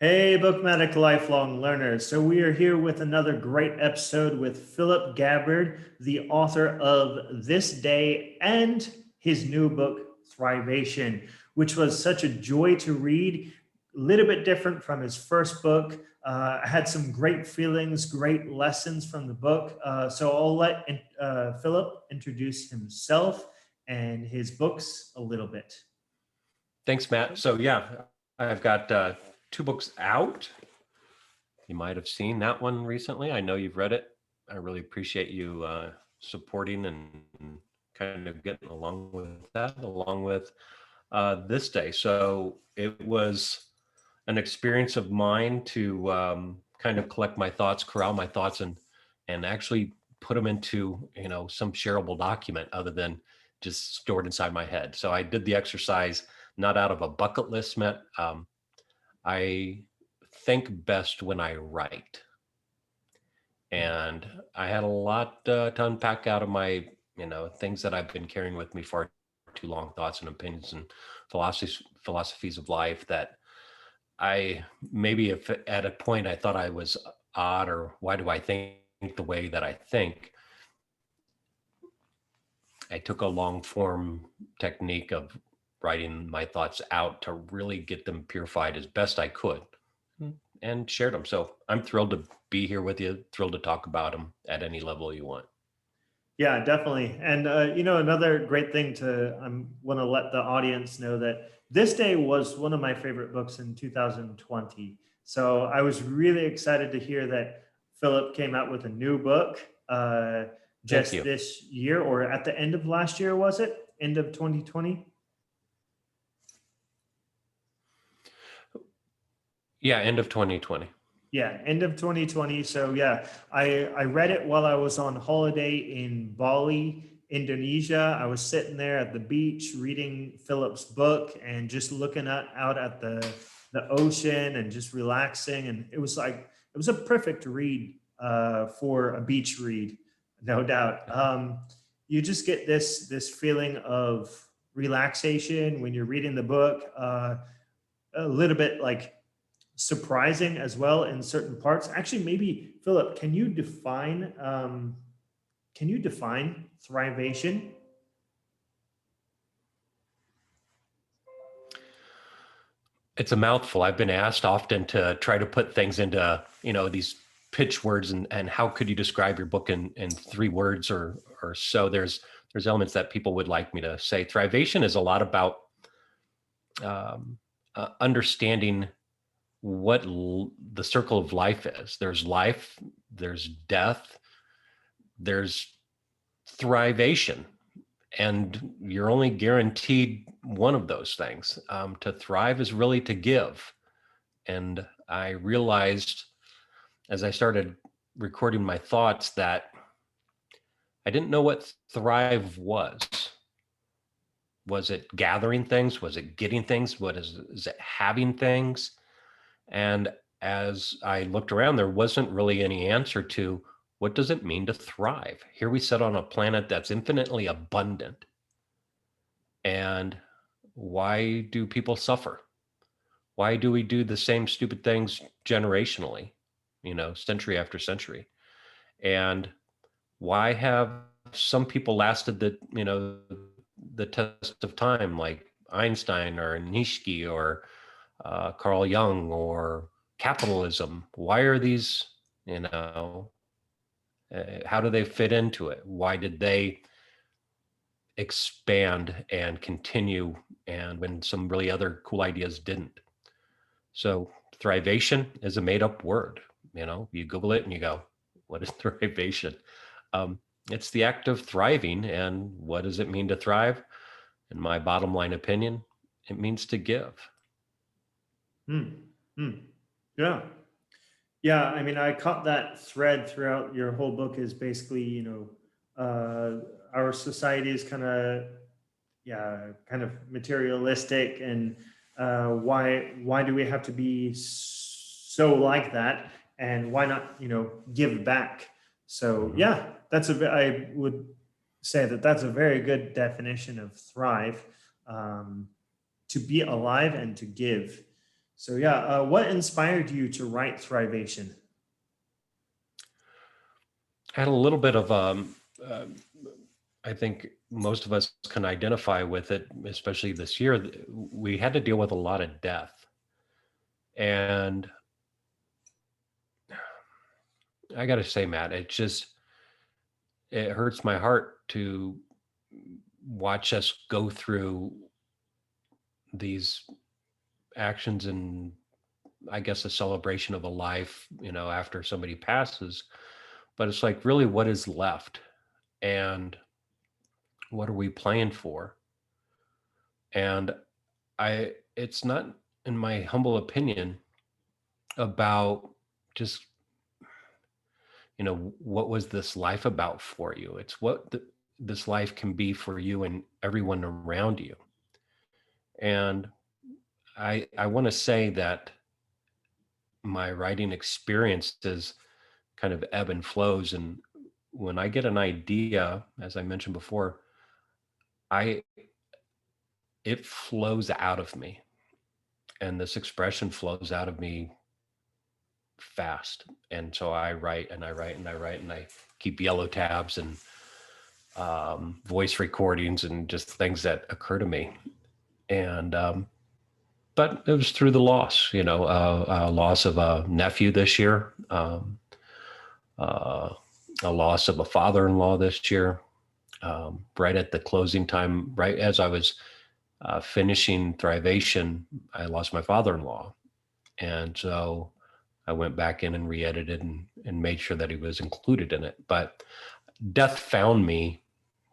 Hey, Bookmatic lifelong learners. So we are here with another great episode with Philip Gabbard, the author of This Day and his new book, Thrivation, which was such a joy to read, a little bit different from his first book. I had some great feelings, great lessons from the book. So I'll let Philip introduce himself and his books a little bit. Thanks, Matt. So yeah, I've got two books out. You might have seen that one recently. I know you've read it. I really appreciate you supporting and kind of getting along with that, along with This Day. So it was an experience of mine to kind of collect my thoughts, corral my thoughts, and actually put them into some shareable document other than just stored inside my head. So I did the exercise not out of a bucket list, Matt. I think best when I write. And I had a lot to unpack out of my, things that I've been carrying with me for too long, thoughts and opinions and philosophies of life that I maybe if at a point I thought I was odd or why do I think the way that I think? I took a long form technique of writing my thoughts out to really get them purified as best I could and shared them. So I'm thrilled to be here with you, thrilled to talk about them at any level you want. Yeah, definitely. And another great thing I want to let the audience know that This Day was one of my favorite books in 2020. So I was really excited to hear that Philip came out with a new book just this year, or at the end of last year, was it? End of 2020? Yeah, end of 2020. Yeah, end of 2020. So yeah, I read it while I was on holiday in Bali, Indonesia. I was sitting there at the beach reading Philip's book and just looking out at the ocean and just relaxing. And it was a perfect read for a beach read, no doubt. You just get this feeling of relaxation when you're reading the book. A little bit like surprising as well in certain parts. Actually, maybe Philip, can you define thrivation? It's a mouthful. I've been asked often to try to put things into, these pitch words and how could you describe your book in 3 words or so. There's elements that people would like me to say. Thrivation is a lot about understanding what the circle of life is. There's life, there's death, there's thrivation, and you're only guaranteed one of those things. To thrive is really to give. And I realized as I started recording my thoughts that I didn't know what thrive was. Was it gathering things? Was it getting things? Is it having things? And as I looked around, there wasn't really any answer to what does it mean to thrive? Here we sit on a planet that's infinitely abundant. And why do people suffer? Why do we do the same stupid things generationally, century after century? And why have some people lasted the test of time, like Einstein or Nietzsche or Carl Jung or capitalism? Why are these, how do they fit into it? Why did they expand and continue and when some really other cool ideas didn't? So thrivation is a made up word. You Google it and you go, what is thrivation? It's the act of thriving. And what does it mean to thrive? In my bottom line opinion, it means to give. Yeah. Yeah, I mean, I caught that thread throughout your whole book is basically, our society is kind of materialistic, and why do we have to be so like that, and why not, give back? So yeah, I would say that's a very good definition of thrive, to be alive and to give. So yeah, what inspired you to write Thrivation? I had a little bit of, uh, I think most of us can identify with it, especially this year. We had to deal with a lot of death. And I got to say, Matt, it hurts my heart to watch us go through these actions and I guess a celebration of a life, after somebody passes. But it's like, really, what is left? And what are we playing for? And it's not, in my humble opinion, about just, what was this life about for you? It's what this life can be for you and everyone around you. And I want to say that my writing experiences kind of ebb and flows. And when I get an idea, as I mentioned before, I it flows out of me. And this expression flows out of me fast. And so I write and I write and I write and I keep yellow tabs and voice recordings and just things that occur to me. And but it was through the loss, loss of a nephew this year, a loss of a father-in-law this year, right at the closing time, right as I was finishing Thrivation, I lost my father-in-law. And so I went back in and re-edited and made sure that he was included in it. But death found me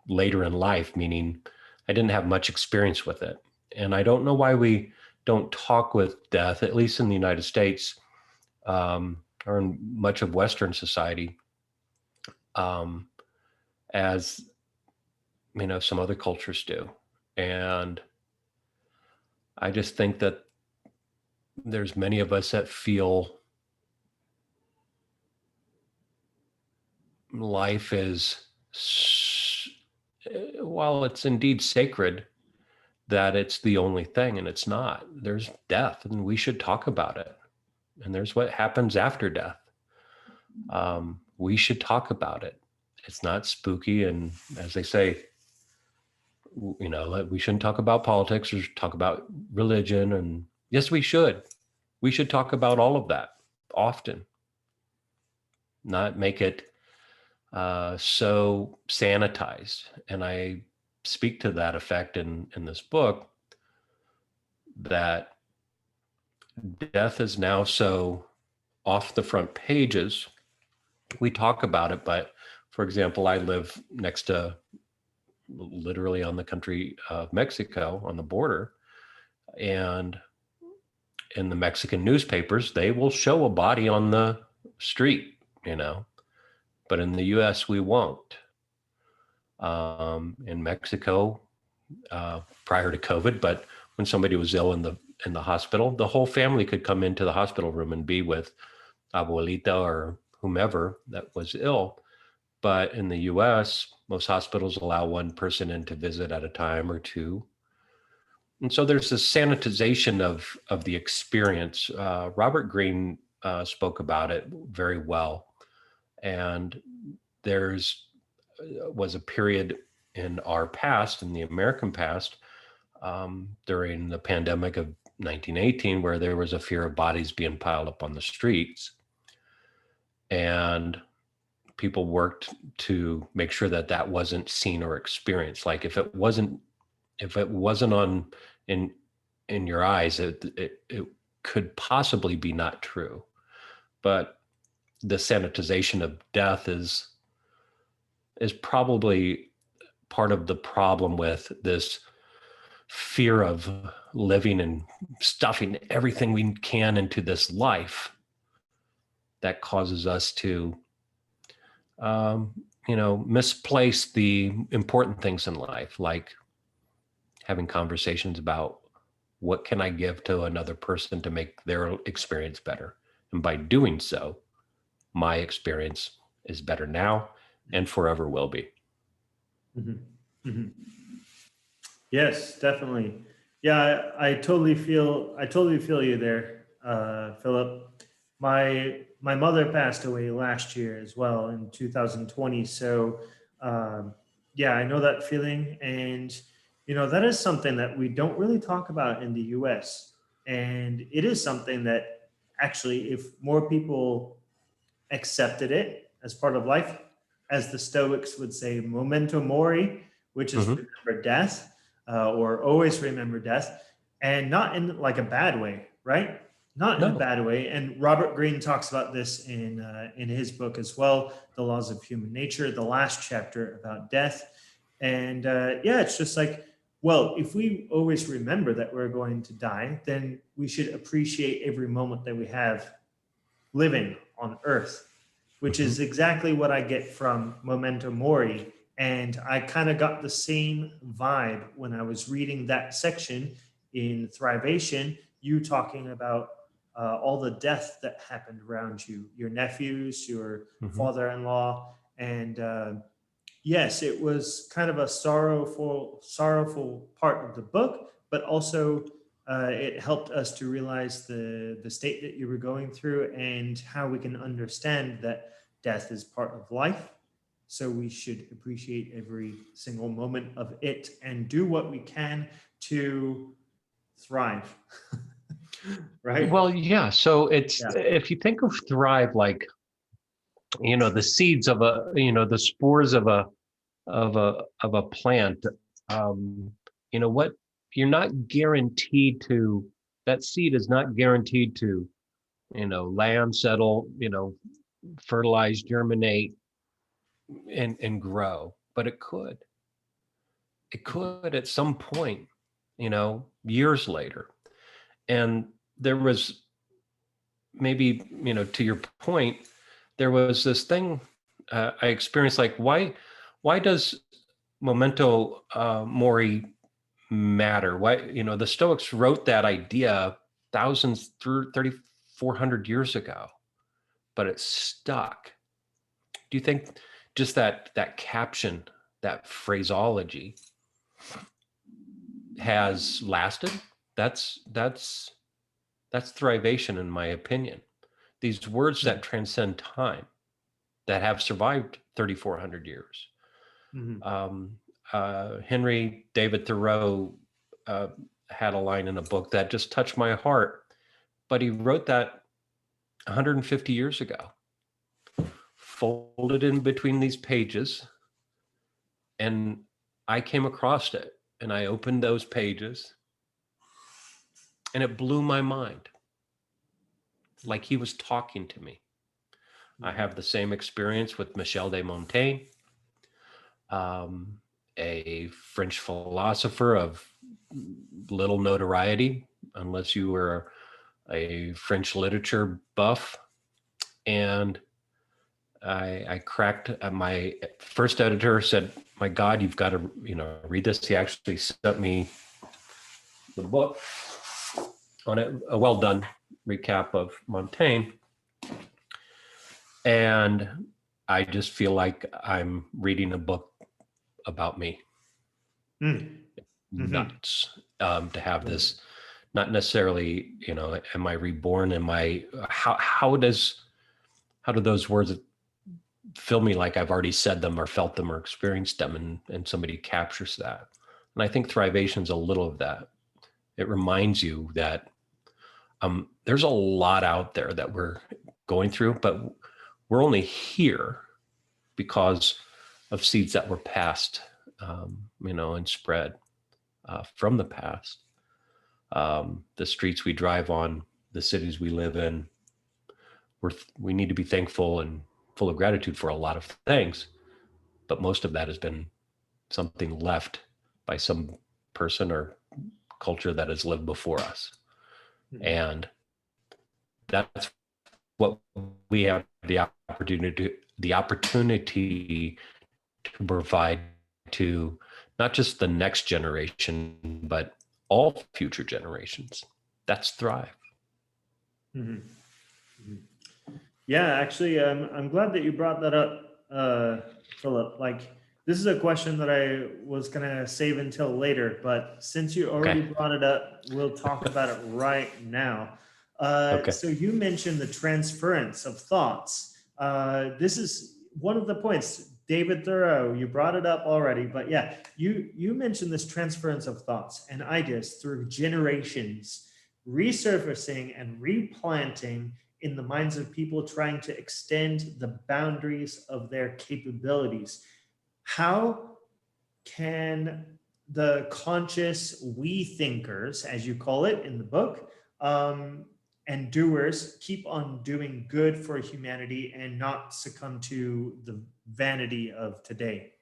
later in life, meaning I didn't have much experience with it. And I don't know why we don't talk with death, at least in the United States, or in much of Western society, as some other cultures do. And I just think that there's many of us that feel life is, while it's indeed sacred, that it's the only thing, and it's not. There's death, and we should talk about it. And there's what happens after death. We should talk about it. It's not spooky, and as they say, we shouldn't talk about politics or talk about religion. And yes, we should. We should talk about all of that often, not make it so sanitized. And I speak to that effect in this book, that death is now so off the front pages. We talk about it, but for example, I live next to, literally on the country of Mexico, on the border, and in the Mexican newspapers, they will show a body on the street, but in the US, we won't. In Mexico, prior to COVID, but when somebody was ill in the hospital, the whole family could come into the hospital room and be with abuelita or whomever that was ill. But in the US, most hospitals allow one person in to visit at a time or two. And so there's this sanitization of the experience. Robert Greene spoke about it very well. And was a period in our past, in the American past, during the pandemic of 1918, where there was a fear of bodies being piled up on the streets. And people worked to make sure that that wasn't seen or experienced. Like if it wasn't on in your eyes, it could possibly be not true. But the sanitization of death is probably part of the problem with this fear of living and stuffing everything we can into this life that causes us to misplace the important things in life, like having conversations about what can I give to another person to make their experience better. And by doing so, my experience is better now and forever will be. Mm-hmm. Mm-hmm. Yes, definitely. Yeah, I totally feel you there, Philip. My mother passed away last year as well in 2020. So yeah, I know that feeling, and that is something that we don't really talk about in the U.S. And it is something that actually, if more people accepted it as part of life, as the Stoics would say, memento mori, which is Hmm. remember death, or always remember death, and not in like a bad way, right? Not in a No. bad way. And Robert Greene talks about this in his book as well, The Laws of Human Nature, the last chapter about death. And yeah, it's just like, well, if we always remember that we're going to die, then we should appreciate every moment that we have living on Earth, which Hmm. is exactly what I get from Memento Mori. And I kind of got the same vibe when I was reading that section in Thrivation, you talking about all the death that happened around you, your nephews, your Hmm. father-in-law. And yes, it was kind of a sorrowful part of the book, but also it helped us to realize the state that you were going through and how we can understand that death is part of life. So we should appreciate every single moment of it and do what we can to thrive. Right? Well, yeah. So it's, Yeah. if you think of thrive like, the seeds of the spores of a plant, um, what you're not guaranteed to, that seed is not guaranteed to, land, settle, fertilize, germinate, and grow, but it could at some point, years later. And there was, maybe, to your point, there was this thing I experienced, like, why does memento mori matter? Why, the Stoics wrote that idea thousands through 3,400 years ago, but it stuck. Do you think just that caption, that phraseology has lasted? That's thrivation, in my opinion. These words that transcend time, that have survived 3,400 years. Mhm. Um, Henry David Thoreau uh, had a line in a book that just touched my heart, but he wrote that 150 years ago, folded in between these pages, and I came across it, and I opened those pages, and it blew my mind, like he was talking to me. I Mhm. have the same experience with Michel de Montaigne, um, a French philosopher of little notoriety, unless you were a French literature buff. And I cracked. My first editor said, "My God, you've got to, read this." He actually sent me the book on it, a well done recap of Montaigne, and I just feel like I'm reading a book about me. Mm. Mhm. Nuts, to have Yeah. this. Not necessarily, am I reborn? Am I? How do those words fill me like I've already said them or felt them or experienced them, and somebody captures that? And I think Thrivation's a little of that. It reminds you that there's a lot out there that we're going through, but we're only here because of seeds that were passed, and spread from the past. The streets we drive on, the cities we live in, we need to be thankful and full of gratitude for a lot of things, but most of that has been something left by some person or culture that has lived before us. Mhm. And that's what we have the opportunity to provide to not just the next generation, but all future generations. That's Thrive. Mhm. Mhm. Yeah, actually, I'm glad that you brought that up, Philip. Like, This is a question that I was going to save until later, but since you already Okay. brought it up, we'll talk about it right now. Okay. So you mentioned the transference of thoughts. This is one of the points. David Thoreau, you brought it up already, but yeah, you mentioned this transference of thoughts and ideas through generations, resurfacing and replanting in the minds of people trying to extend the boundaries of their capabilities. How can the conscious we thinkers, as you call it in the book, and doers keep on doing good for humanity and not succumb to the vanity of today?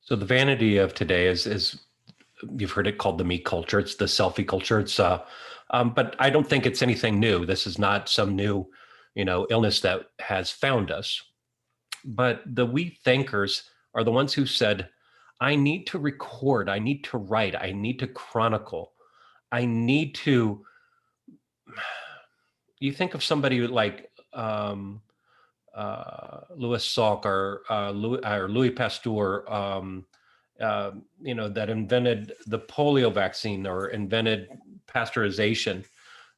So the vanity of today is you've heard it called the me culture. It's the selfie culture. But I don't think it's anything new. This is not some new, illness that has found us. But the we thinkers are the ones who said, I need to record, I need to write, I need to chronicle, I need to. You think of somebody like Louis Salk or Louis Pasteur, that invented the polio vaccine or invented pasteurization,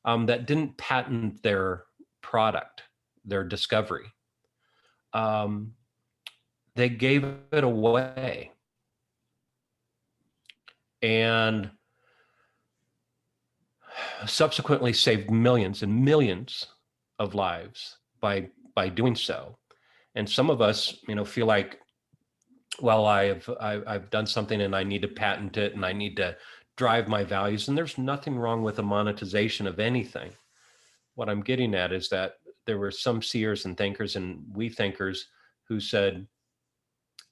that didn't patent their product, their discovery. They gave it away and subsequently saved millions and millions of lives by doing so. And some of us, feel like, well, I've done something and I need to patent it and I need to drive my values. And there's nothing wrong with the monetization of anything. What I'm getting at is that there were some seers and thinkers and we thinkers who said,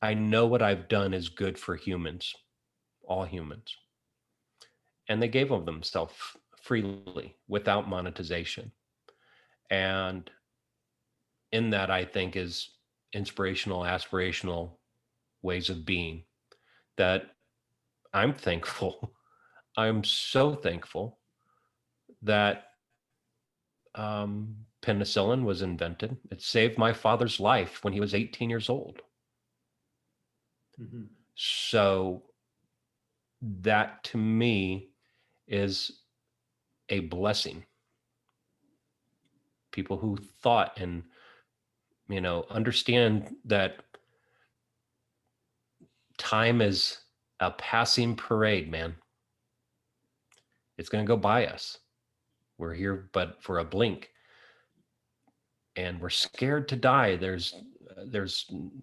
I know what I've done is good for humans, all humans. And they gave of themselves freely without monetization. And in that, I think, is inspirational, aspirational ways of being that I'm thankful. I'm so thankful that penicillin was invented. It saved my father's life when he was 18 years old. Mm-hmm. So that to me is a blessing. People who thought and, understand that time is a passing parade, man. It's going to go by us. We're here, but for a blink. And we're scared to die. There's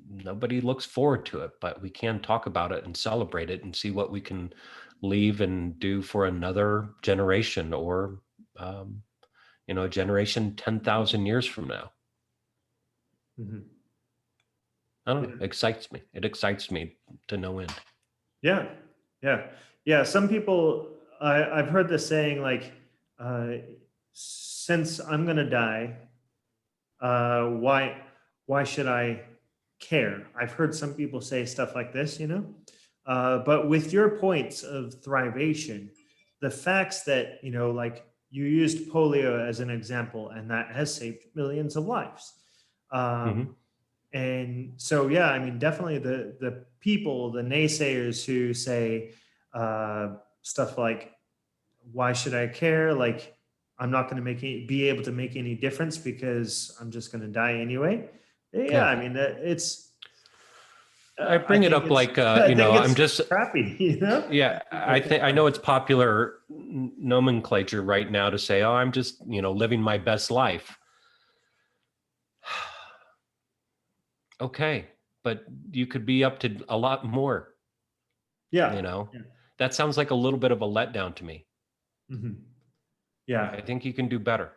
nobody looks forward to it, but we can talk about it and celebrate it and see what we can leave and do for another generation or, a generation 10,000 years from now. Mm-hmm. I don't know. It excites me. It excites me to no end. Yeah. Some people, I've heard this saying like, since I'm going to die, why should I care? I've heard some people say stuff like this, but with your points of thrivation, the facts that, like you used polio as an example, and that has saved millions of lives. And so, yeah, I mean, definitely the people, the naysayers who say stuff like, why should I care? Like, I'm not going to be able to make any difference because I'm just going to die anyway. Yeah. I mean, it's. I bring it up like, I'm just crappy, Yeah, I know it's popular nomenclature right now to say, oh, I'm just, living my best life. Okay, but you could be up to a lot more. Yeah. That sounds like a little bit of a letdown to me. Mm-hmm. Yeah. I think you can do better.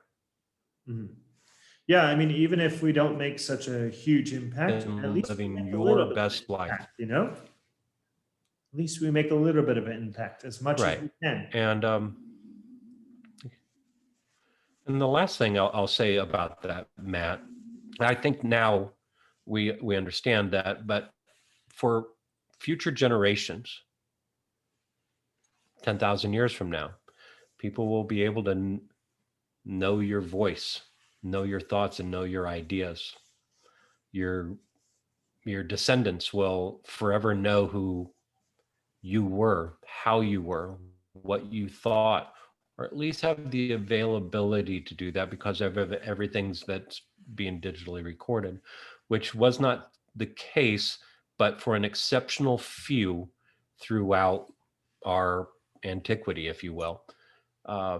Mm-hmm. Yeah, I mean, even if we don't make such a huge impact, at least living your best life. At least we make a little bit of an impact as much as we can. And the last thing I'll say about that, Matt, I think now we understand that, but for future generations, 10,000 years from now, people will be able to know your voice, know your thoughts, and know your ideas. your your descendants will forever know who you were, how you were, what you thought, or at least have the availability to do that because of everything's that's being digitally recorded, which was not the case, but for an exceptional few throughout our antiquity, if you will,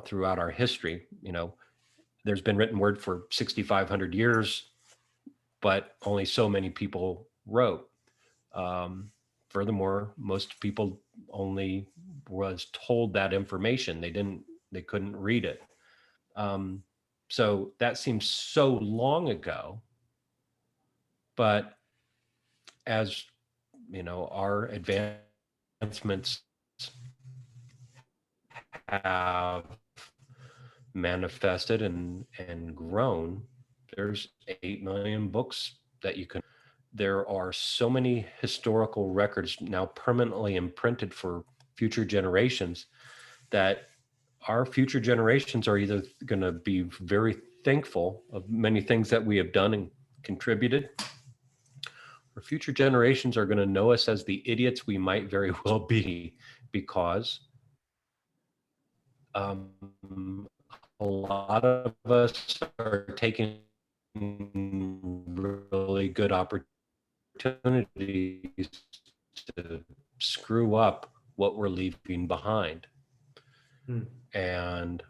throughout our history. There's been written word for 6,500 years, but only so many people wrote. Um, Furthermore, most people only was told that information. They couldn't read it. Um, so that seems so long ago, but as our advancements have manifested and grown, there's 8 million books that you can. There are so many historical records now permanently imprinted for future generations that our future generations are either going to be very thankful of many things that we have done and contributed, or future generations are going to know us as the idiots we might very well be, because a lot of us are taking really good opportunities to screw up what we're leaving behind. Hmm. And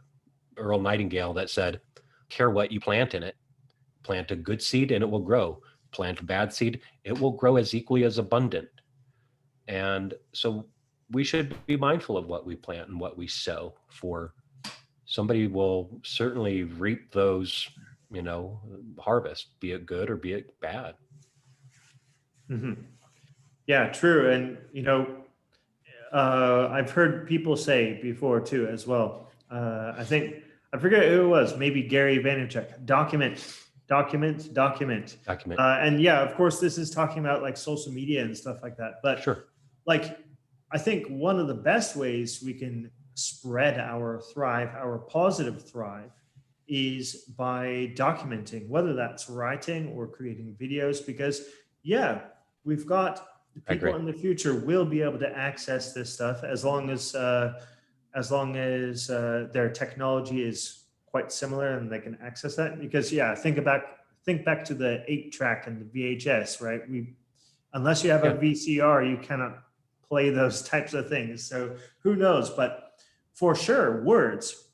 Earl Nightingale that said, care what you plant in it. Plant a good seed and it will grow. Plant a bad seed, it will grow as equally as abundant. And so we should be mindful of what we plant and what we sow, for somebody will certainly reap those, harvest, be it good or be it bad. Hmm. Yeah, true. And, I've heard people say before too, as well. I forget who it was, maybe Gary Vaynerchuk, document, document, document. Document. And yeah, of course, this is talking about like social media and stuff like that. But Sure. like, I think one of the best ways we can spread our thrive, our positive thrive, is by documenting, whether that's writing or creating videos, because yeah, we've got people in the future will be able to access this stuff as long as their technology is quite similar and they can access that. Because yeah, think back to the 8-track and the VHS, right? Unless you have a VCR, you cannot play those types of things. So who knows? But for sure,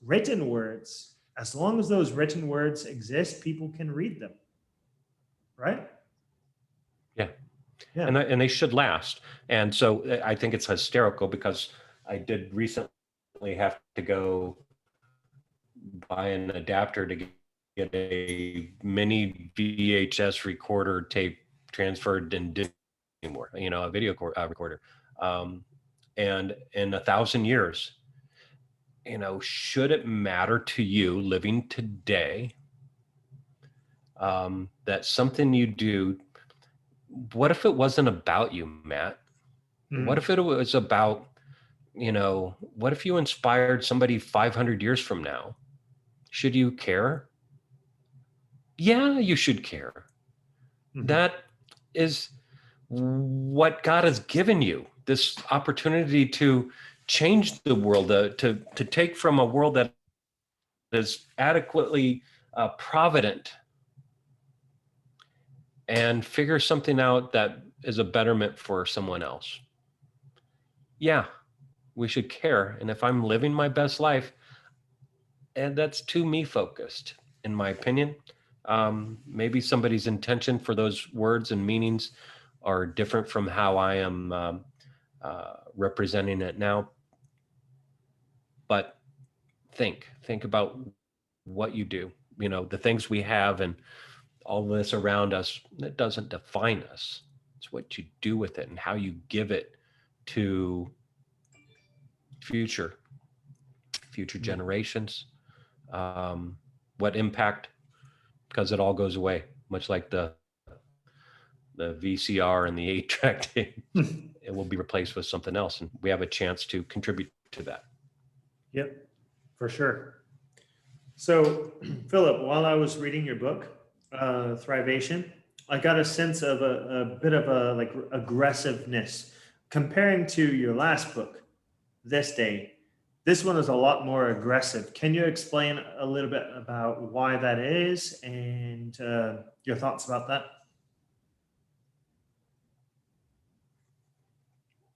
written words, as long as those written words exist, people can read them, right? Yeah. Yeah. And they should last. And so I think it's hysterical because I did recently have to go buy an adapter to get a mini VHS recorder tape transferred and did anymore, a video recorder. And in 1,000 years, should it matter to you living today, that something you do, what if it wasn't about you, Matt? What if it was about, what if you inspired somebody 500 years from now? Should you care? Yeah, you should care. That is what God has given you, this opportunity to change the world, to take from a world that is adequately provident and figure something out that is a betterment for someone else. Yeah, we should care. And if I'm living my best life, and that's too me focused, in my opinion. Maybe somebody's intention for those words and meanings are different from how I am representing it now. But think about what you do, the things we have and all this around us, that doesn't define us. It's what you do with it and how you give it to future generations. What impact, because it all goes away, much like the VCR and the 8-track tape. It will be replaced with something else, and we have a chance to contribute to that. Yep, for sure. So, Philip, while I was reading your book, Thrivation, I got a sense of a bit of a like aggressiveness comparing to your last book, This Day. This one is a lot more aggressive. Can you explain a little bit about why that is and your thoughts about that?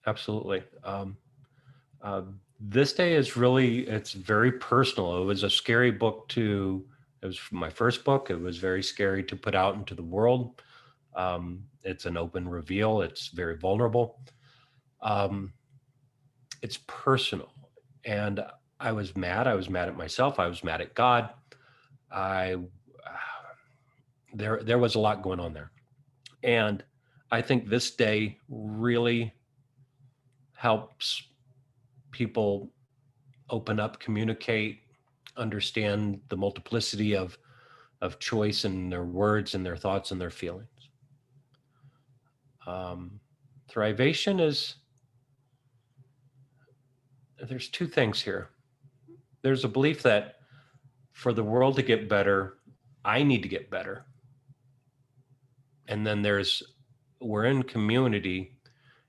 Absolutely. This Day is really, it's very personal. It was a scary book it was my first book. It was very scary to put out into the world. It's an open reveal. It's very vulnerable. It's personal. And I was mad. I was mad at myself. I was mad at God. I, there was a lot going on there. And I think This Day really helps people open up, communicate, understand the multiplicity of choice in their words and their thoughts and their feelings. Thrivation is, there's two things here. There's a belief that for the world to get better, I need to get better. And then we're in community,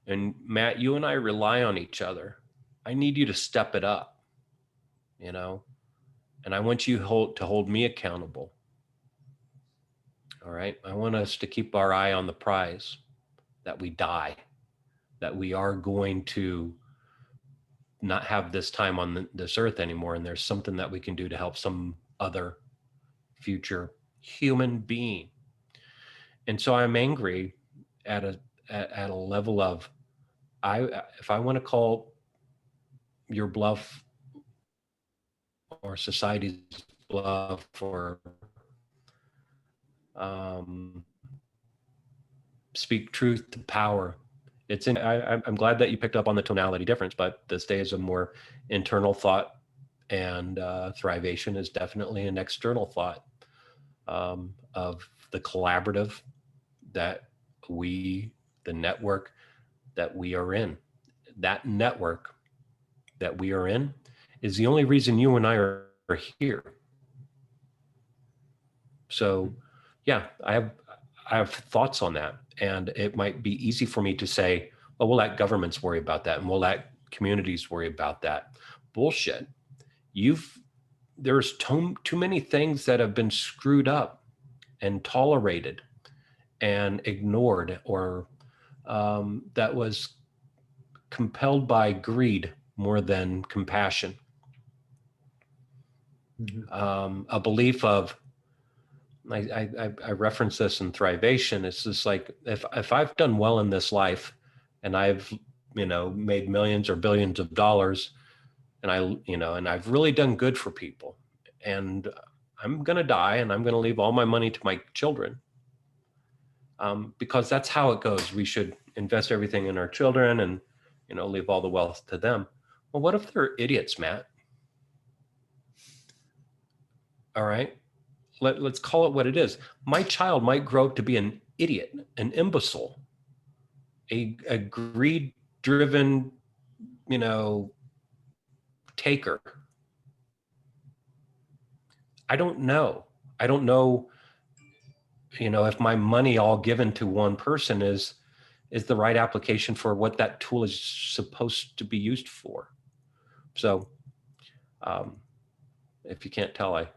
and Matt, you and I rely on each other. I need you to step it up, and I want you to hold me accountable. All right. I want us to keep our eye on the prize, that we die, that we are going to not have this time on this earth anymore. And there's something that we can do to help some other future human being. And so I'm angry at a level of, if I want to call your bluff or society's bluff or speak truth to power, I'm glad that you picked up on the tonality difference, but This Day is a more internal thought, and Thrivation is definitely an external thought of the collaborative that the network that we are in. That network that we are in is the only reason you and I are here. So yeah, I have thoughts on that. And it might be easy for me to say, well, we'll let governments worry about that, and we'll let communities worry about that. Bullshit. There's too many things that have been screwed up and tolerated and ignored, or that was compelled by greed more than compassion. Mm-hmm. A belief of, I reference this in Thrivation. It's just like, if I've done well in this life and I've, made millions or billions of dollars, and I've really done good for people, and I'm going to die and I'm going to leave all my money to my children. Because that's how it goes. We should invest everything in our children and, leave all the wealth to them. Well, what if they're idiots, Matt? All right. Let's call it what it is. My child might grow up to be an idiot, an imbecile, a greed-driven, taker. I don't know. If my money all given to one person is the right application for what that tool is supposed to be used for. So, if you can't tell,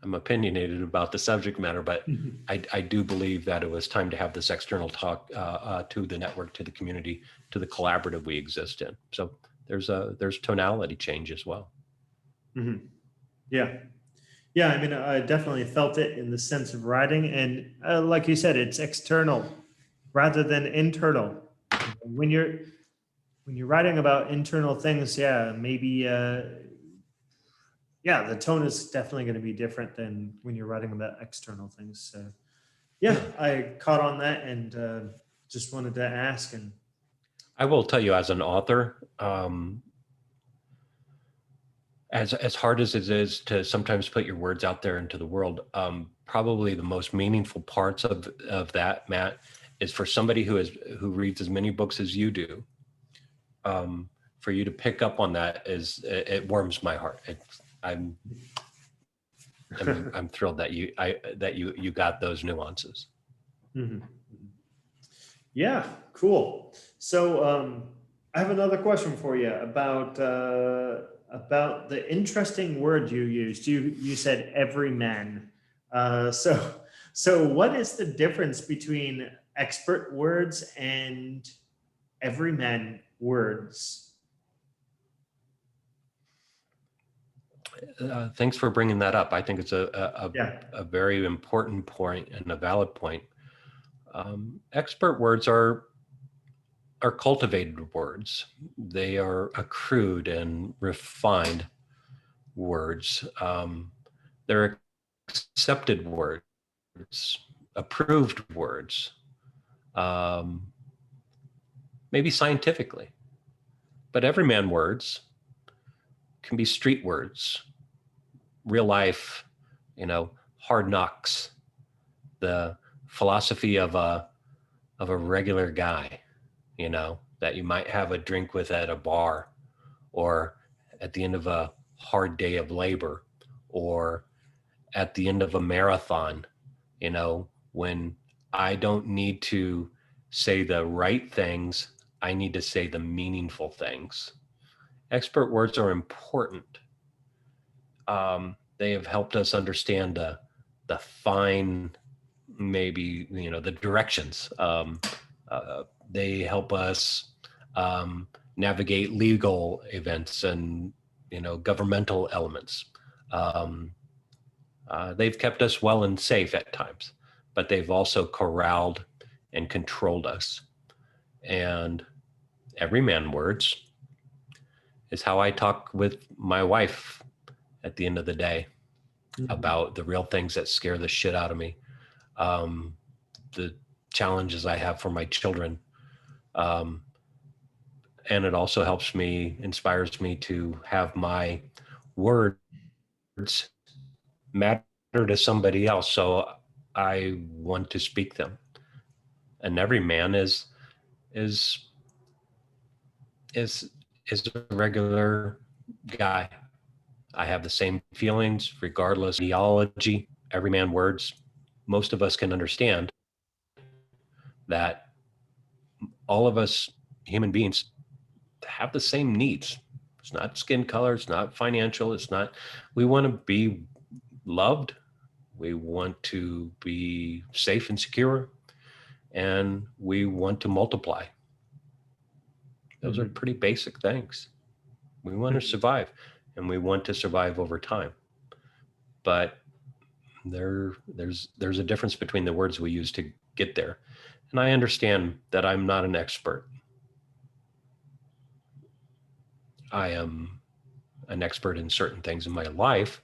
I'm opinionated about the subject matter, but I do believe that it was time to have this external talk to the network, to the community, to the collaborative we exist in. So there's tonality change as well. Mm-hmm. Yeah. Yeah. I mean, I definitely felt it in the sense of writing, and like you said, it's external rather than internal. When you're writing about internal things, maybe the tone is definitely going to be different than when you're writing about external things. So I caught on that, and just wanted to ask. And I will tell you, as an author, as hard as it is to sometimes put your words out there into the world, probably the most meaningful parts of that, Matt, is for somebody who reads as many books as you do. For you to pick up on that it warms my heart. I'm thrilled that you got those nuances. Mhm. Yeah, cool. So I have another question for you about the interesting word you used. You said everyman. So what is the difference between expert words and everyman words? Thanks for bringing that up. I think it's Yeah. a very important point and a valid point. Expert words are cultivated words. They are accrued and refined words. They're accepted words, approved words, um, maybe scientifically. But everyman words can be street words, real life, hard knocks, the philosophy of a regular guy, that you might have a drink with at a bar, or at the end of a hard day of labor, or at the end of a marathon, when I don't need to say the right things, I need to say the meaningful things. Expert words are important. They have helped us understand the fine, maybe, the directions. They help us navigate legal events and, governmental elements. They've kept us well and safe at times, but they've also corralled and controlled us. And everyman words is how I talk with my wife at the end of the day about the real things that scare the shit out of me, the challenges I have for my children. And it also helps me, inspires me to have my words matter to somebody else. So I want to speak them. And every man is is a regular guy. I have the same feelings regardless of ideology. Every man words. Most of us can understand that all of us human beings have the same needs. It's not skin color, it's not financial, it's not, we want to be loved, we want to be safe and secure, and we want to multiply. Those are pretty basic things. We want to survive, and we want to survive over time. But there's a difference between the words we use to get there. And I understand that I'm not an expert. I am an expert in certain things in my life,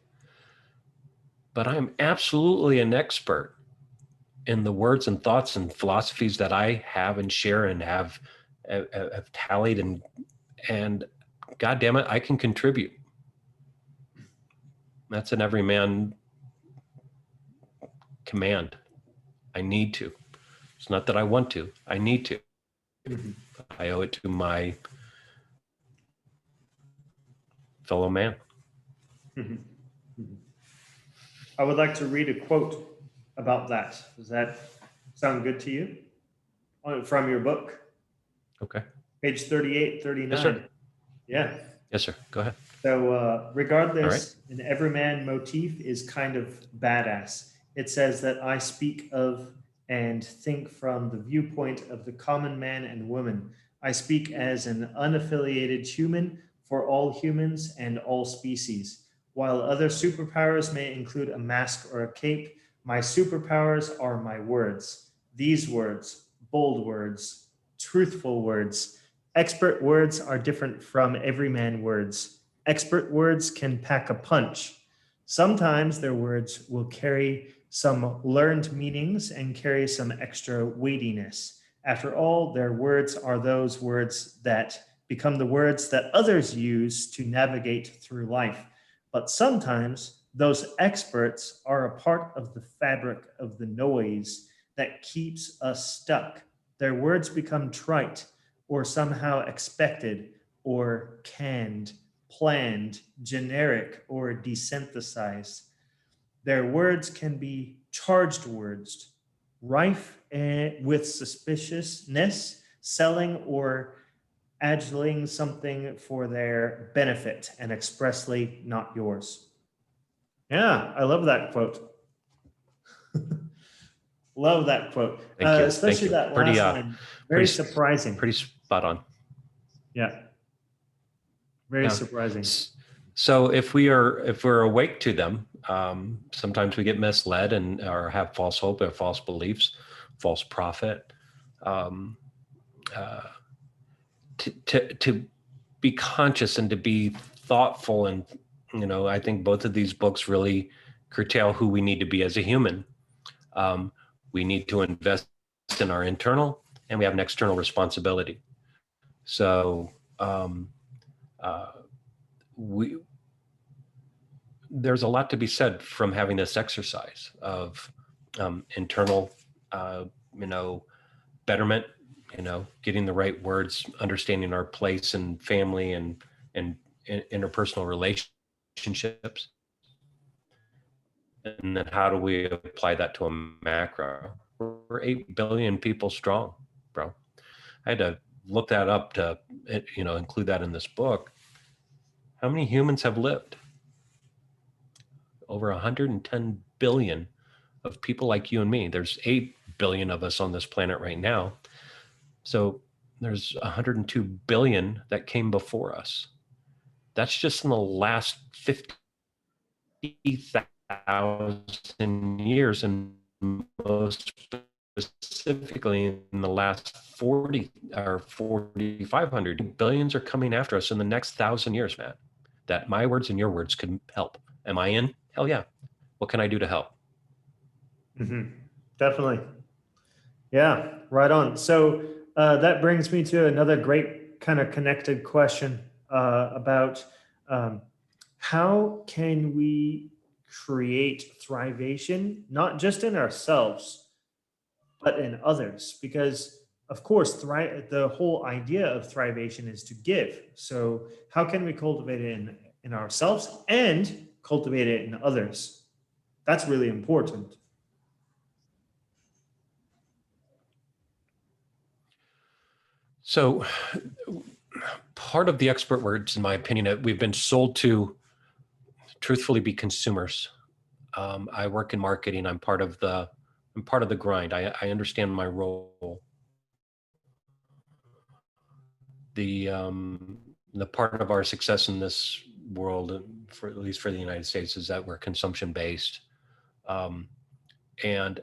but I'm absolutely an expert in the words and thoughts and philosophies that I have and share and have tallied, and God damn it, I can contribute. That's an everyman command. I need to. It's not that I want to, I need to. I owe it to my fellow man. I would like to read a quote about that. Does that sound good to you? From your book, Okay. page 38, 39. Yes, sir. Yeah. Yes, sir. Go ahead. So regardless, an everyman motif is kind of badass. It says that I speak of and think from the viewpoint of the common man and woman. I speak as an unaffiliated human for all humans and all species. While other superpowers may include a mask or a cape, my superpowers are my words. These words, bold words, truthful words. Expert words are different from everyman words. Expert words can pack a punch. Sometimes their words will carry some learned meanings and carry some extra weightiness. After all, their words are those words that become the words that others use to navigate through life. But sometimes those experts are a part of the fabric of the noise that keeps us stuck. Their words become trite or somehow expected or canned, planned, generic, or desynthesized. Their words can be charged words, rife with suspiciousness, selling or adjuling something for their benefit and expressly not yours. Yeah, I love that quote. Love that quote. Thank you. Thank Especially you. that last line. Very surprising. Pretty spot on. Yeah. Very surprising. So if we're awake to them, sometimes we get misled and or have false hope or false beliefs, false prophet. To be conscious and to be thoughtful, and I think both of these books really curtail who we need to be as a human. We need to invest in our internal, and we have an external responsibility. So there's a lot to be said from having this exercise of internal, betterment, getting the right words, understanding our place in family and interpersonal relationships. And then how do we apply that to a macro? We're 8 billion people strong, bro. I had to look that up to, include that in this book. How many humans have lived? Over 110 billion of people like you and me. There's 8 billion of us on this planet right now. So there's 102 billion that came before us. That's just in the last 50,000 years, and most specifically in the last 40 or 4,500. Billions are coming after us in the next 1,000 years, Matt. That my words and your words could help. Am I in? Hell yeah. What can I do to help? Mm-hmm. Definitely. Yeah, right on. So that brings me to another great kind of connected question about how can we create thrivation, not just in ourselves, but in others? Because of course, the whole idea of thrivation is to give. So how can we cultivate it in ourselves and cultivate it in others? That's really important. So part of the expert words, in my opinion, we've been sold to truthfully be consumers. I work in marketing. I'm part of the grind. I understand my role. The part of our success in this world, for at least for the United States, is that we're consumption based. And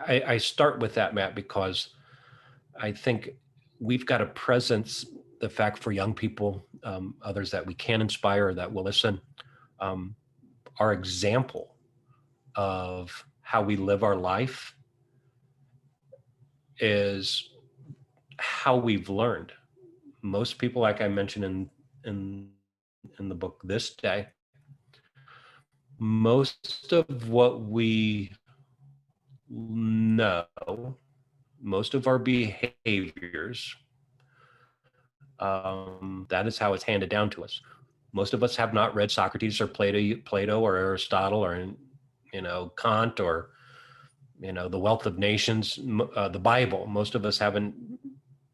I start with that, Matt, because I think we've got a presence, the fact for young people, others that we can inspire, that will listen, our example of how we live our life is how we've learned. Most people, like I mentioned in the book THISday, most of what we know, most of our behaviors, that is how it's handed down to us. Most of us have not read Socrates or Plato or Aristotle or Kant or The Wealth of Nations, the Bible. Most of us haven't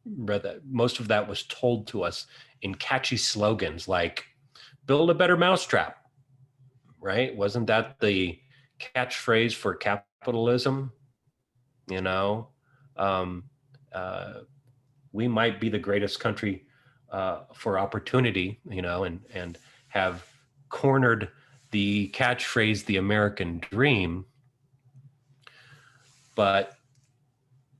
read that. Most of that was told to us in catchy slogans like "Build a better mousetrap." Right? Wasn't that the catchphrase for capitalism? We might be the greatest country for opportunity, and have cornered the catchphrase, the American dream. But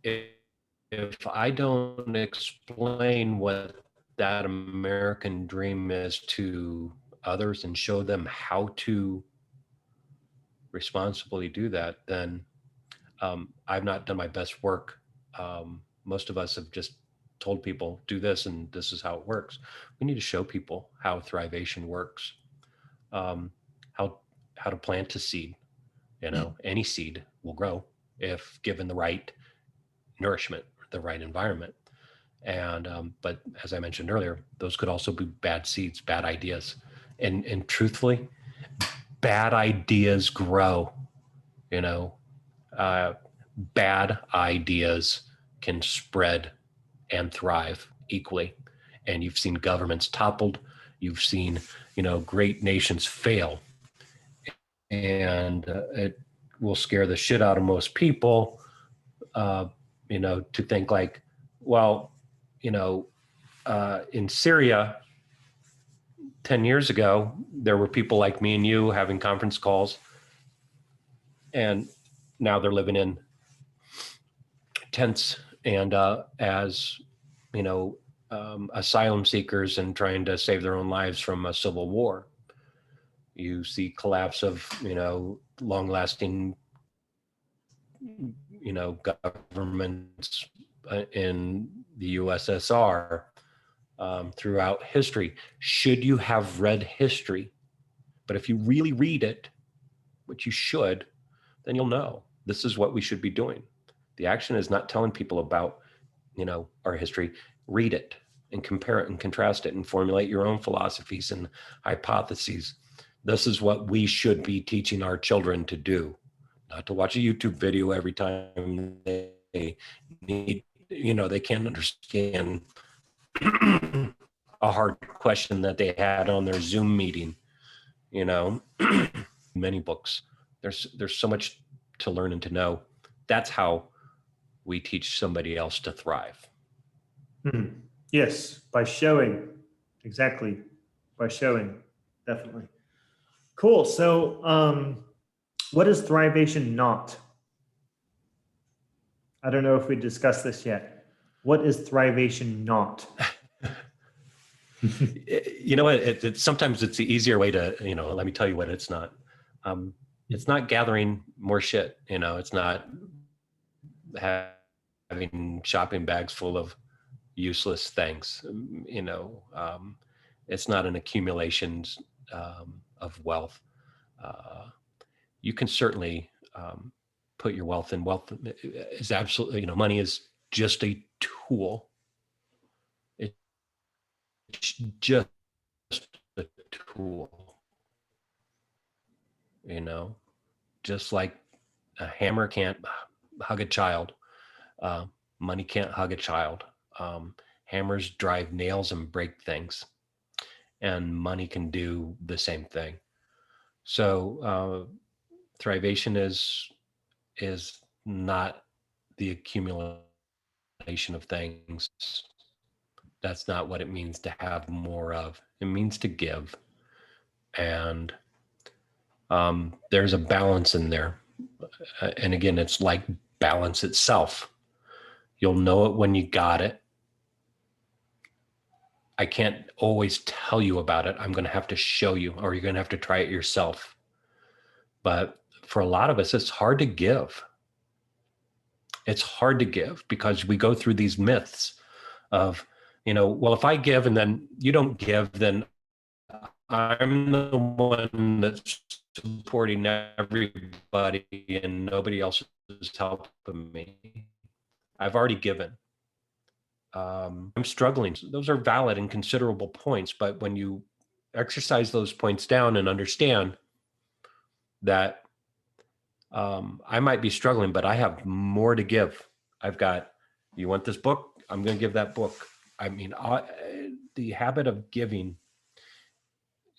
if I don't explain what that American dream is to others and show them how to responsibly do that, then I've not done my best work. Most of us have just told people, do this, and this is how it works. We need to show people how thrivation works, how to plant a seed. Any seed will grow if given the right nourishment, the right environment. And but as I mentioned earlier, those could also be bad seeds, bad ideas, and truthfully, bad ideas grow. bad ideas can spread and thrive equally. And you've seen governments toppled. You've seen, great nations fail. And it will scare the shit out of most people, to think like, well, in Syria 10 years ago, there were people like me and you having conference calls, and now they're living in tents and as asylum seekers and trying to save their own lives from a civil war. You see collapse of long-lasting governments in the USSR throughout history. Should you have read history? But if you really read it, which you should, then you'll know this is what we should be doing. The action is not telling people about, our history. Read it and compare it and contrast it and formulate your own philosophies and hypotheses. This is what we should be teaching our children to do, not to watch a YouTube video every time they need, they can't understand a hard question that they had on their Zoom meeting, many books. There's so much to learn and to know. That's how we teach somebody else to thrive. Yes, by showing. Exactly. By showing. Definitely. Cool. So what is Thrivation not? I don't know if we discussed this yet. What is Thrivation not? You know what? Sometimes it's the easier way to, let me tell you what it's not. It's not gathering more shit. It's not having shopping bags full of useless things. It's not an accumulation of wealth. You can certainly put your wealth in. Wealth is absolutely, money is just a tool. It's just a tool, just like a hammer can't hug a child. Money can't hug a child. Hammers drive nails and break things, and money can do the same thing. So Thrivation is not the accumulation of things. That's not what it means to have more of. It means to give. And there's a balance in there. And again, it's like balance itself. You'll know it when you got it. I can't always tell you about it. I'm going to have to show you, or you're going to have to try it yourself. But for a lot of us, it's hard to give. It's hard to give because we go through these myths of, well, if I give and then you don't give, then I'm the one that's supporting everybody and nobody else is helping me. I've already given. I'm struggling. Those are valid and considerable points, but when you exercise those points down and understand that I might be struggling, but I have more to give. I've got, you want this book? I'm going to give that book. I mean, the habit of giving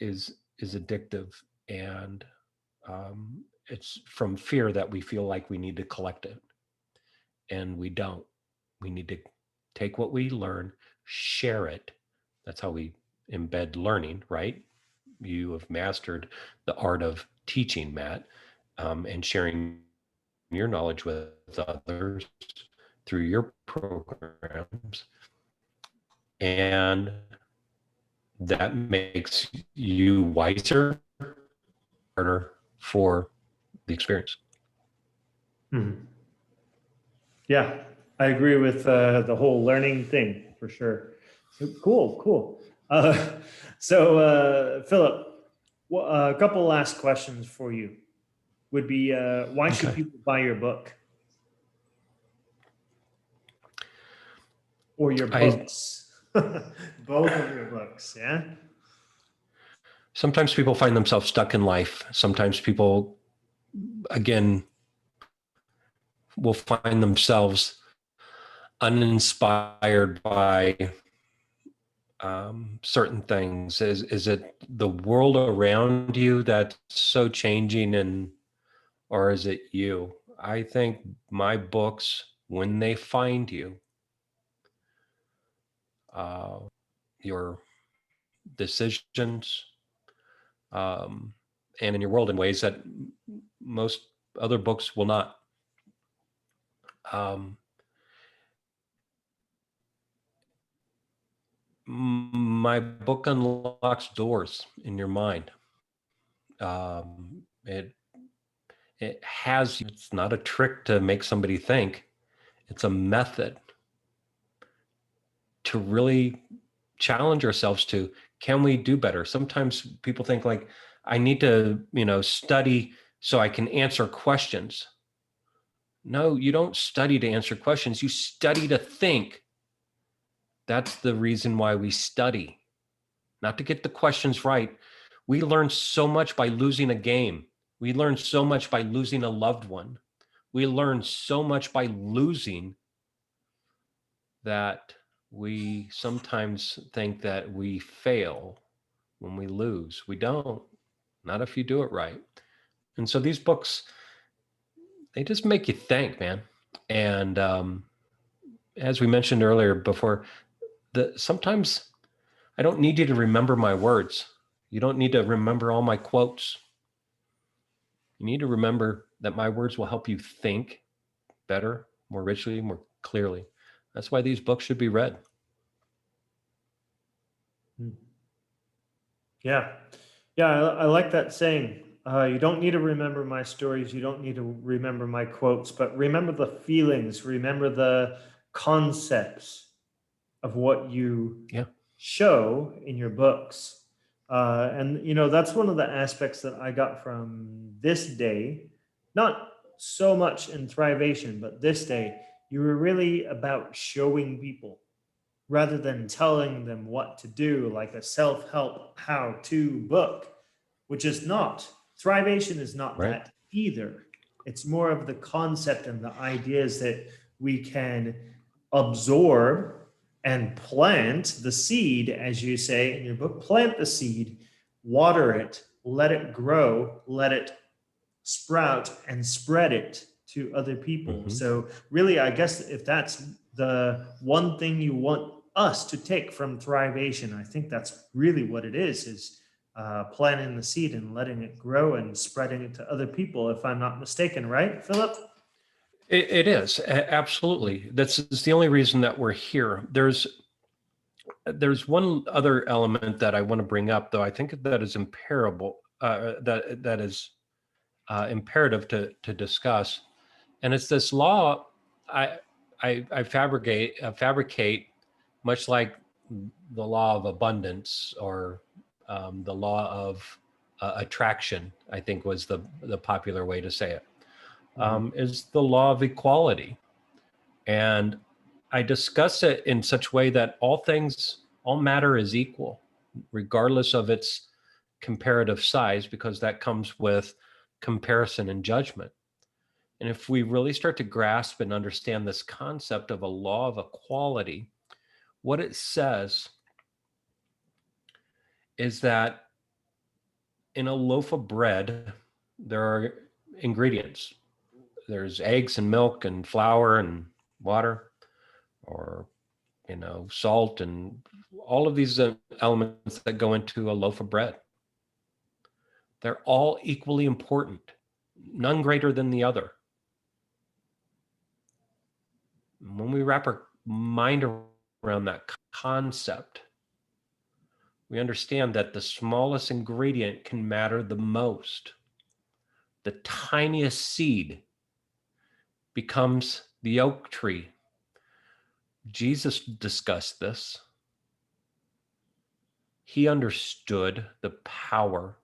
is addictive, and it's from fear that we feel like we need to collect it, and we don't. We need to take what we learn, share it. That's how we embed learning, right? You have mastered the art of teaching, Matt, and sharing your knowledge with others through your programs. And that makes you wiser, harder for the experience. Mm-hmm. Yeah, I agree with the whole learning thing for sure. So, cool. So Philip, a couple last questions for you would be, why should people buy your book? Or your books? Both of your books, yeah? Sometimes people find themselves stuck in life. Sometimes people, again, will find themselves uninspired by certain things? Is it the world around you that's so changing, or is it you? I think my books, when they find you, uh, your decisions, and in your world in ways that most other books will not. Um, my book unlocks doors in your mind. It has, it's not a trick to make somebody think. It's a method to really challenge ourselves to, can we do better? Sometimes people think like, I need to, study so I can answer questions. No, you don't study to answer questions. You study to think. That's the reason why we study, not to get the questions right. We learn so much by losing a game. We learn so much by losing a loved one. We learn so much by losing that we sometimes think that we fail when we lose. We don't, not if you do it right. And so these books, they just make you think, man. And as we mentioned earlier before, sometimes I don't need you to remember my words. You don't need to remember all my quotes. You need to remember that my words will help you think better, more richly, more clearly. That's why these books should be read. Yeah. Yeah, I like that saying. You don't need to remember my stories. You don't need to remember my quotes, but remember the feelings, remember the concepts of what you show in your books. And, that's one of the aspects that I got from this day, not so much in Thrivation, but this day, you were really about showing people rather than telling them what to do, like a self-help how-to book, which is not. Thrivation is not Right. that either. It's more of the concept and the ideas that we can absorb and plant the seed, as you say in your book, plant the seed, water it, let it grow, let it sprout, and spread it to other people. Mm-hmm. So really, I guess if that's the one thing you want us to take from Thrivation, I think that's really what it is planting the seed and letting it grow and spreading it to other people, if I'm not mistaken, right, Philip? It is, absolutely. That's the only reason that we're here. There's one other element that I want to bring up, though. I think that is that is imperative to discuss, and it's this law. I fabricate, much like the law of abundance, or the law of attraction, I think was the popular way to say it. Is the law of equality. And I discuss it in such a way that all matter is equal, regardless of its comparative size, because that comes with comparison and judgment. And if we really start to grasp and understand this concept of a law of equality, what it says is that in a loaf of bread, there are ingredients. There's eggs and milk and flour and water, or salt, and all of these elements that go into a loaf of bread. They're all equally important, none greater than the other. When we wrap our mind around that concept, we understand that the smallest ingredient can matter the most. The tiniest seed becomes the oak tree. Jesus discussed this. He understood the power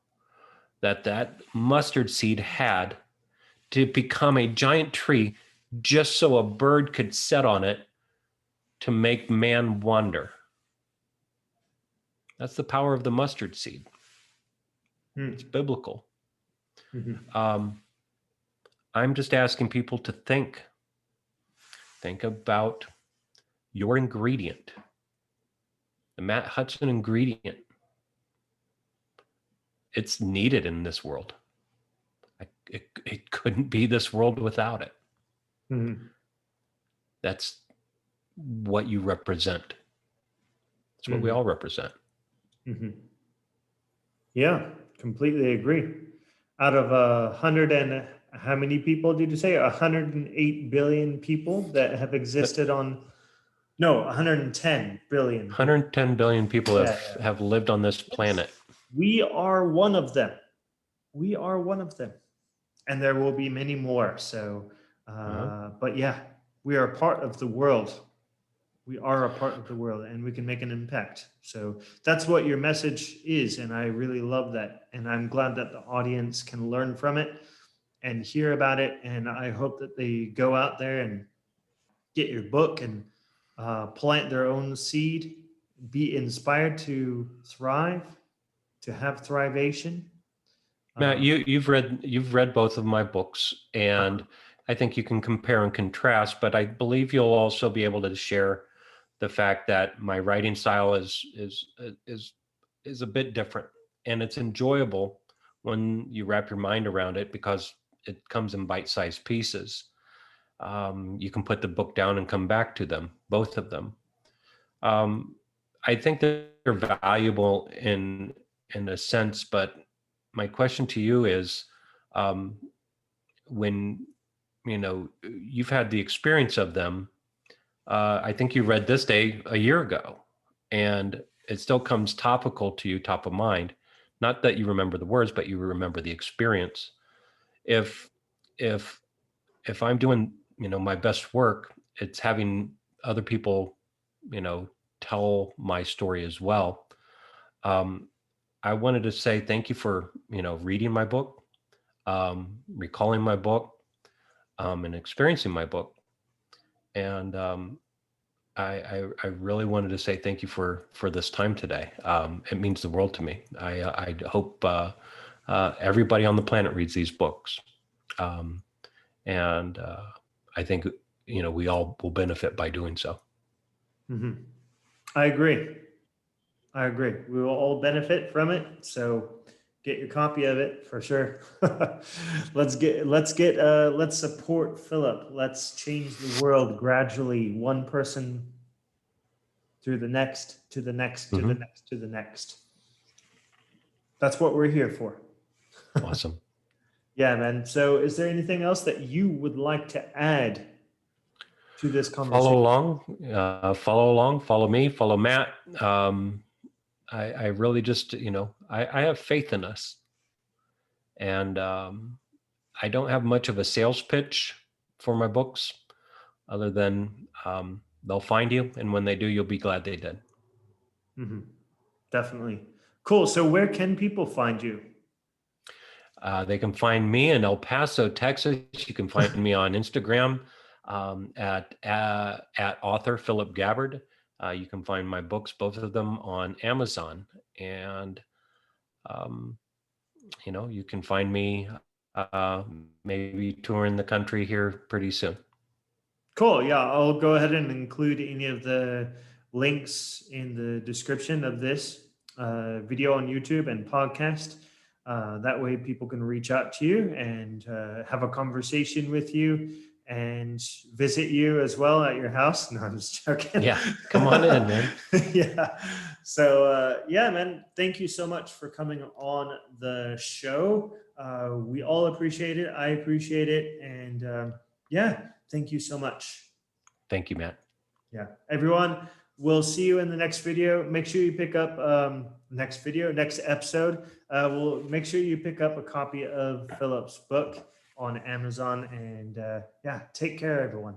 that mustard seed had to become a giant tree, just so a bird could sit on it to make man wonder. That's the power of the mustard seed. It's biblical. I'm just asking people to think think about your ingredient, the Matt Hudson ingredient. It's needed in this world. It couldn't be this world without it. Mhm. That's what you represent. It's what we Mhm. all represent. Mhm. Yeah, completely agree. Out of 100 and how many people did you say? 108 billion people that have existed on, no, 110 billion people. 110 billion people Yeah, have lived on this planet. we are one of them. We are one of them. And there will be many more. So, but yeah, we are a part of the world. We are a part of the world and we can make an impact. So that's what your message is. And I really love that. And I'm glad that the audience can learn from it and hear about it. And I hope that they go out there and get your book and plant their own seed, be inspired to thrive, to have thrivation. Matt, Uh, you've read both of my books, and I think you can compare and contrast, but I believe you'll also be able to share the fact that my writing style is a bit different, and it's enjoyable when you wrap your mind around it because it comes in bite-sized pieces. You can put the book down and come back to them, both of them. I think that they're valuable in a sense, but my question to you is, um, when you've had the experience of them, I think you read This Day a year ago, and it still comes topical to you, top of mind. Not that you remember the words, but you remember the experience. If if if I'm doing my best work, it's having other people tell my story as well. Um, I wanted to say thank you for reading my book, recalling my book, and experiencing my book. And I really wanted to say thank you for this time today. It means the world to me. I hope everybody on the planet reads these books, um, and I think we all will benefit by doing so. mhm. I agree. I agree. We will all benefit from it. So get your copy of it for sure. Let's support Philip. Let's change the world gradually, one person through the next, to the next, to the Mm-hmm. next, to the next. That's what we're here for. Awesome. Yeah, man. So is there anything else that you would like to add to this conversation? Follow along, follow me, follow Matt. I really just, I have faith in us. And I don't have much of a sales pitch for my books other than they'll find you. And when they do, you'll be glad they did. Mm-hmm. Definitely. Cool. So where can people find you? They can find me in El Paso, Texas. You can find me on Instagram at author Philip Gabbard. You can find my books, both of them, on Amazon. And, you can find me maybe touring the country here pretty soon. Cool. Yeah, I'll go ahead and include any of the links in the description of this video on YouTube and podcast. That way, people can reach out to you and have a conversation with you and visit you as well at your house. No, I'm just joking. Yeah, come on in, man. Yeah. So, yeah, man, thank you so much for coming on the show. We all appreciate it. I appreciate it. And yeah. Thank you so much. Thank you, Matt. Yeah. Everyone, we'll see you in the next video. Make sure you pick up next episode. We'll make sure you pick up a copy of Philip's book on Amazon. And yeah, take care, everyone.